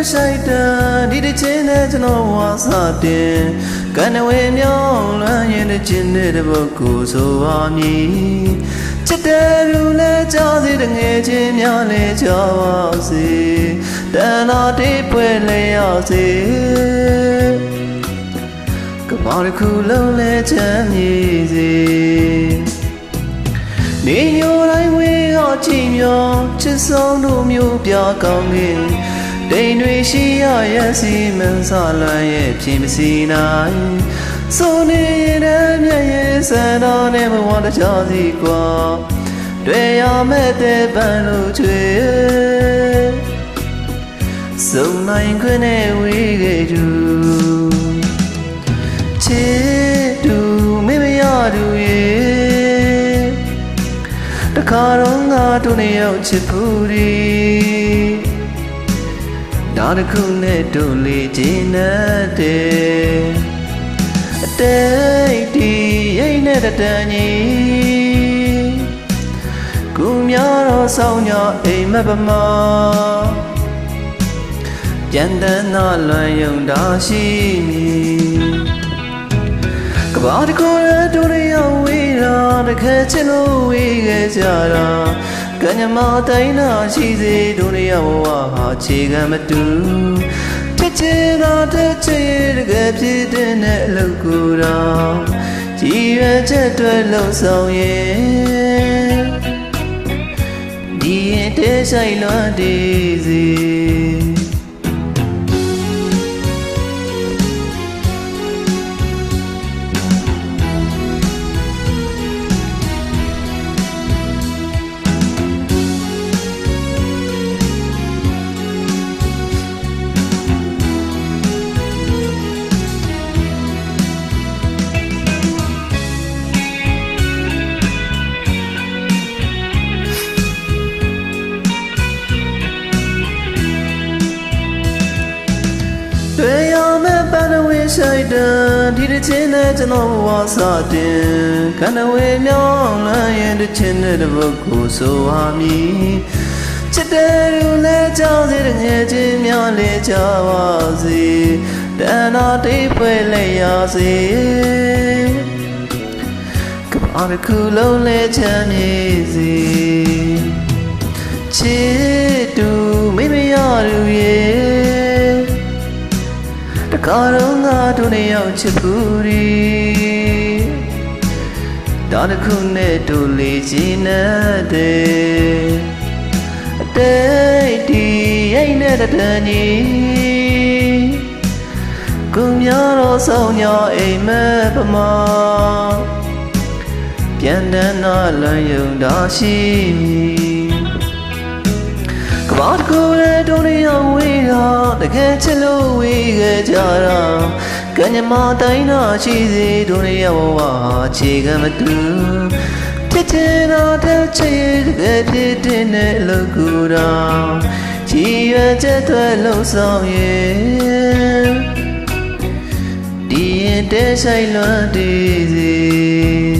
ဆိုင်တာဒီတစ်ချင်းနဲ့ကျွန်တော်ဝါစာတင်ကန်ဝေမြောင်းလွမ်းရင်တစ်ချင်းနဲ့တပုတ်ကိုဆိုပါမည်ချစ်တဲ့လူလည်းကြားစေတငယ်ချင်းများလည်းကြားပါစေတန်တော်တိပွဲလည်းရစေကဘာတစ်ခုလုံးလည်းချမ်းမြေစေနေညိုတိုင်းဝေးဟောကြည့်မျောချစ်ဆုံးတို့မျိုးပြကောင်းခင်တိမ်တွေရှိရရဲ့စီမံစားလွမ်းရဲ့ဖြစ်မစီနိုင်ဆိုနေရင်မျက်ရည်စံတော်နဲ့မဝတခြားစီကွာတွေ့ရမဲ့တဲ့ပန်းလို့ချွေစုံနိုင်ခွင့်နဲ့ဝေးခဲ့သူချစ်သူမေမရသူရဲ့တခါတော့ငါတို့နဲ့ရောက်ချစ်ဘူးဒီဒါတခုနဲ့တို့လေးချင်းနဲ့တဲ့အတိတ်ဒီရိတ်နဲ့တန်ကြီးကူများတော့ဆောင်ညအိမ်မက်ပမာပြန်တန်းသာလွန်ယုံတာရှိမည်ကဘာတကူရဲ့တို့ရရောက်ဝေးတာတခဲချင်လို့ဝေးခဲ့ကြတာကညမတိုင်းနာရှိစေတို့ရရောက်ဝါဟာခြေကမတူချစ်ချင်တာတဲ့ချစ်တကယ်ဖြစ်တဲ့အလုပ်ကိုတော့ကြည်ရွယ်ချက်တွေလုံဆောင်ရဲ့ဒီရင်တဲဆိုင်လွန်တည်စီတွေ့ရမဲ့ပန်းဝေးဆိုင်တာဒီတစ်ချင်းနဲ့ကျွန်တော်ဝါစာတင်ကန်ဝေးမြောင်းလန်းရင်တစ်ချင်းနဲ့တပုတ်ကိုဆိုပါမည်ချစ်တဲ့လူလည်းကြောက်စေတဲ့ငယ်ချင်းများလည်းကြားပါစေတန်တော်တိတ်ပွဲလည်းရစေကဘာတစ်ခုလုံးလည်းချမ်းမြေစေချစ်သူမေမရသူရဲ့တခါတော့ငါတို့နဲ့ရောက်ချစ်ဘူးဒီဒါတခုနဲ့တို့လေးချင်းနဲ့တဲ့အတိတ်ဒီရိတ်နဲ့တန်ကြီးကူများတော့ဆောင်ညအိမ်မက်ပမာပြန်တန်းသာလွန်ယုံတာရှိမည်ကဘာတကူရဲ့တို့ရရောက်ဝေးတာတကယ်ချစ်လို့ဝေးခဲ့ကြတာကညမတိုင်းနာရှိစေတို့ရရောက်ဝါခြေကမတူချစ်ချင်တာတဲ့ချစ်တကယ်ဖြစ်တဲ့အလုပ်ကိုတော့ကြည်ရွယ်ချက်တွေလုံဆောင်ရဲ့ဒီရင်တဲဆိုင်လွန်တည်စီ